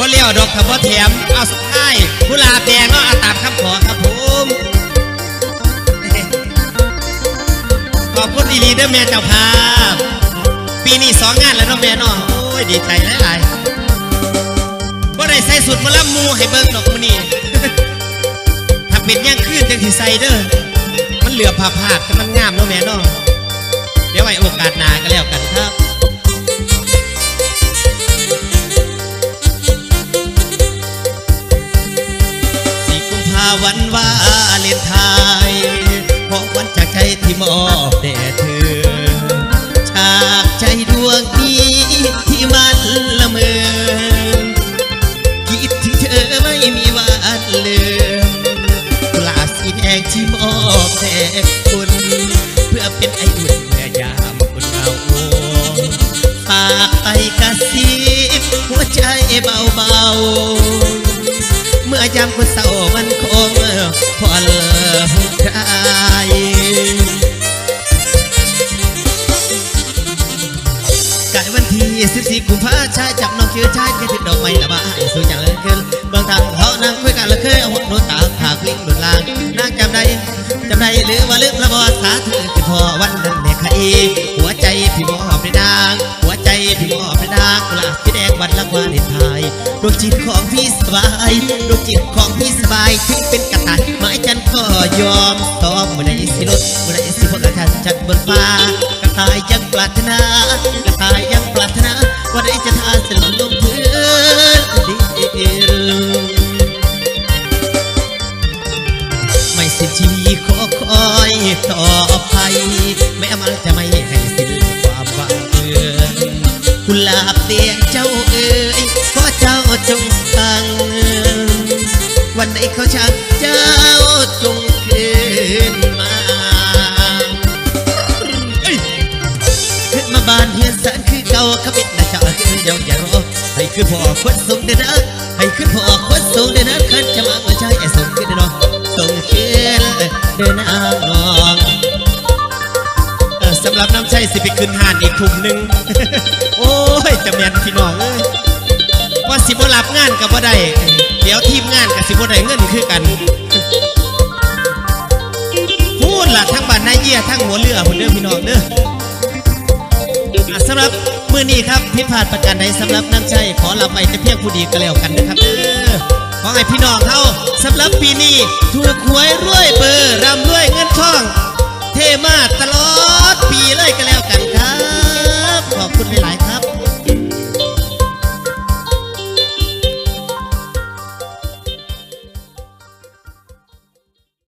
บ่เลี้ยวดอกถ้าบ่แถมเอาสุดท้ายกุหลาบแดงเนาะเอาตามคำขอครับผมขอบคุณอีลีเดอร์แม่เจ้าภาพปีนี้2 งานแล้วเนาะแม่เนาะโอ้ยดีใจหลายๆบ่ได้ใส่สุดมาล่ำมูให้เบิ่งดอกมื้อนี้ถ้าเป็นย่างคืนจังสิใส่เด้อมันเหลือผ่าผาดแต่มันงามเนาะแม่เนาะเดี๋ยวไว้โอกาสหน้าก็แล้วกันครับวันวาเลนไทน์ของวันจากใจที่มอบแด่เธอจากใจดวงนี้ที่มันละเมอคิดถึงเธอไม่มีวันลืมกลาสีแดงที่มอบแด่คุณเพื่อเป็นไออุ่นเมื่อยามคนเหงาฝากไปกระซิบหัวใจเบาๆเมื่อยามคนเศร้ามันคงพอเลิกคลายกายวันที่14 กุมภาพันธ์ชายจับน้องเชื่อชายแค่ติดดอกไม้ละบ้าไอ้สู้จังเลยขึ้นบางทางเขานั่งคุยกันแล้วเคยเอาหัวโน้ตตาผากลิ้งหลุดลางนั่งจำได้หรือว่าลืมละบอสาถือที่พอวันนั้นแม่ใครหัวใจพี่มอบเป็นนางหัวใจพี่มอบเป็นนางกุหลาบที่แดงวันละวาเลนไทน์ดวงจิตของพี่สบายดวงจิตของพี่สบายถึงเป็นกระต่ายไม้จันก็ยอมตอมเมื่อใดสิลดเมื่อใดสิพลอาจารย์จัดบนฟ้ากระต่ายยังปรารถนากระต่ายยังปรารถนาวันใดจะทาสลดลงพื้นดินไม่สิ้นชีวิตขอคอยต่อไปแม้มันจะไม่ให้สิ้นความหวังเพื่อนกุหลาบแดงเจ้าเอ๋ยขอเจ้าจงฟังวันไหนเขาชักเจ้าจงคืนมาขึ้นมาบ้านเฮียนสันคือเก่าขมิดนะเจ้าคือเยาอย่ารอให้ขึ้นพอคนส่งเดินนะให้ขึ้นพอคนส่งเดินนะขันจะมาว่าใจไอ้ส่งขึ้นเนาะส่งขึ้นเดินนางนองสำหรับน้ำชัยสิไปขึ้นห่านอีกทุ่มหนึ่งโอ้ยจะแม่นพี่น้องเอ้ยว่าสิบ่รับงานกับบ่ได้เดี๋ยวทีมงานกับสิบ่ได้เงินคือกันพูดล่ะทั้งบ้านนายเยี่ยทั้งหัวเรือคนเด้อพี่น้องเด้อสำหรับมื้อนี้ครับผิดพลาดประการใดสำหรับน้ำชัยขอลาไปแต่เพียงผู้ดีก็แล้วกันนะครับเด้อขอให้พี่น้องเขาสำหรับปีนี้ถูกหวยรวยเบอร์ร่ำรวยเงินทองเทมาตลอดปีเลยก็แล้วกันครับ